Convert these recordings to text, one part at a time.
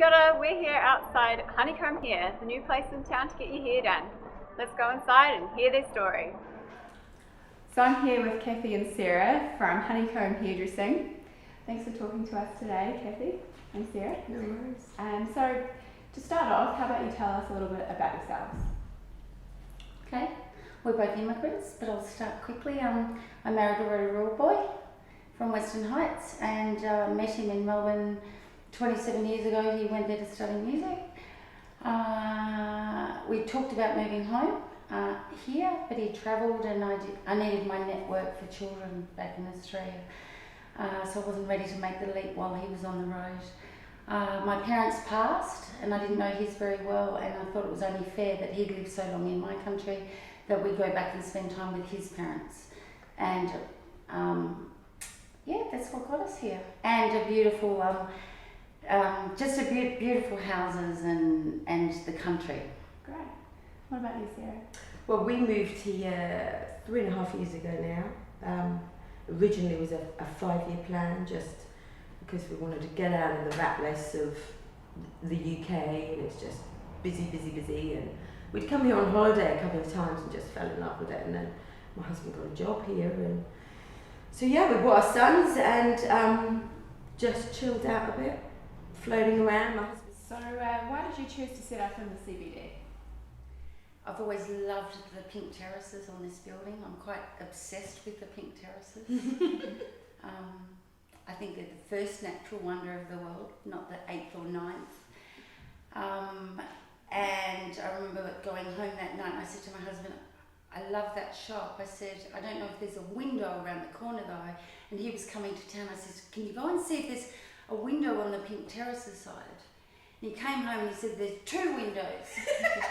Kia ora, we're here outside HoneyComb here, the new place in town to get your hair done. Let's go inside and hear their story. So I'm here with Kathy and Sarah from HoneyComb Hairdressing. Thanks for talking to us today, Kathy and Sarah. No worries. So to start off, how about you tell us a little bit about yourselves? Okay, we're both immigrants, but I'll start quickly. I married a Rotorua boy from Western Heights and met him in Melbourne 27 years ago. He went there to study music. We talked about moving home here, but he travelled and I needed my network for children back in Australia. So I wasn't ready to make the leap while he was on the road. My parents passed and I didn't know his very well, and I thought it was only fair that he'd lived so long in my country that we'd go back and spend time with his parents. And yeah, that's what got us here. And a beautiful, beautiful houses and the country. Great. What about you, Sarah? Well, we moved here 3.5 years ago now. Originally it was a 5-year plan, just because we wanted to get out of the rat race of the UK, and it's just busy, and we'd come here on holiday a couple of times and just fell in love with it, and then my husband got a job here, and so yeah, we brought our sons and just chilled out a bit, floating around. So why did you choose to set up in the CBD? I've always loved the pink terraces on this building. I'm quite obsessed with the pink terraces. I think they're the first natural wonder of the world, not the 8th or 9th. And I remember going home that night and I said to my husband, I love that shop. I said, I don't know if there's a window around the corner though. And he was coming to town. I said, can you go and see if there's a window on the pink terraces side? And he came home and he said, there's 2 windows.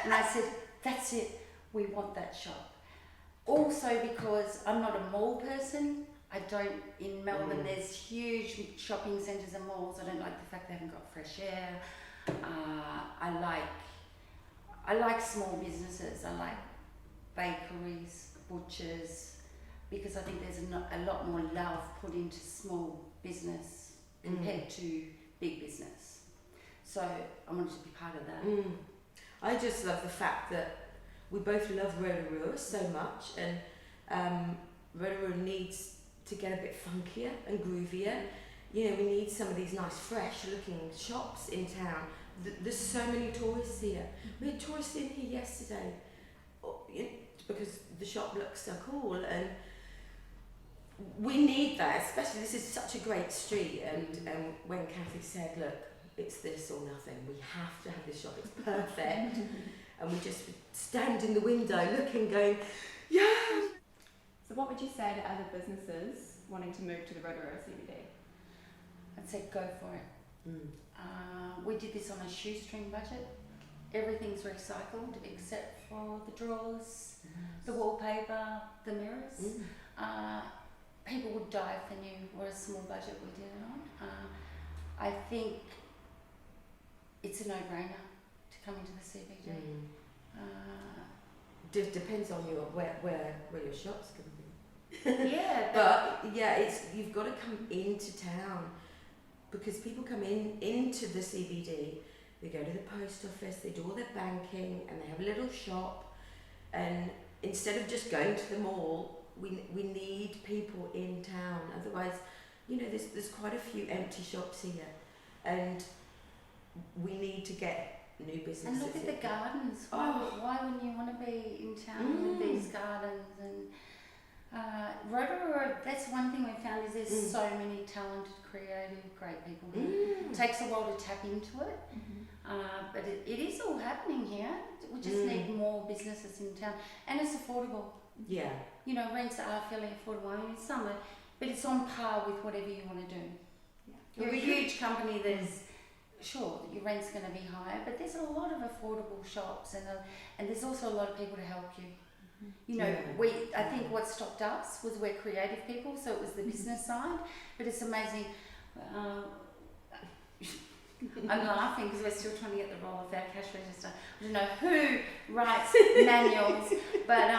And I said, that's it, we want that shop. Also because I'm not a mall person. In Melbourne there's huge shopping centres and malls. I don't like the fact they haven't got fresh air. I like small businesses. I like bakeries, butchers, because I think there's a lot more love put into small business compared to big business. So I wanted to be part of that. I just love the fact that we both love Rotorua so much, and Rotorua needs to get a bit funkier and groovier. You know, we need some of these nice fresh looking shops in town. There's so many tourists here. We had tourists in here yesterday because the shop looks so cool, and we need that, especially this is such a great street, and when Kathy said, look, it's this or nothing, we have to have this shop, it's perfect. And we just stand in the window looking, going, yeah. So what would you say to other businesses wanting to move to the Rotorua CBD? I'd say go for it. We did this on a shoestring budget. Everything's recycled except for the drawers, the wallpaper, the mirrors. People would die if they knew what a small budget we did it on. I think it's a no-brainer to come into the CBD. Depends on where your shop's going to be. Yeah, but yeah, you've got to come into town, because people come into the CBD, they go to the post office, they do all their banking, and they have a little shop. And instead of just going to the mall, we need people in town. Otherwise, you know, there's quite a few empty shops here, and we need to get new businesses. And look at the gardens. Why wouldn't you want to be in town with these gardens? And Rotorua, that's one thing we found, is there's so many talented, creative, great people here. It takes a while to tap into it, but it is all happening here. We just need more businesses in town, and it's affordable. Yeah. You know, rents are fairly affordable. I mean, some are, but it's on par with whatever you want to do. Yeah. You're a huge company, sure, your rent's going to be higher, but there's a lot of affordable shops, and there's also a lot of people to help you. You know, I think what stopped us was we're creative people, so it was the business side, but it's amazing. I'm laughing because we're still trying to get the roll off our cash register. I don't know who writes manuals, but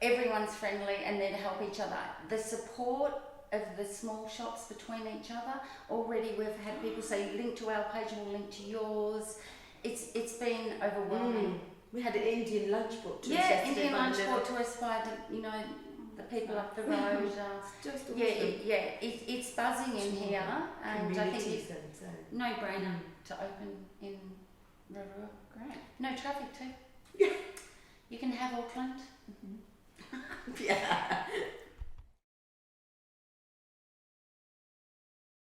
everyone's friendly and there to help each other. The support of the small shops between each other. Already we've had people say link to our page and we'll link to yours. It's been overwhelming. We had an Indian lunch brought to us Yeah, yesterday Indian by lunch the brought to us by the people up the road. It's just awesome. It's buzzing in here, and I think it's no brainer to open in Rotorua. Great. No traffic too. You can have Auckland. Yeah.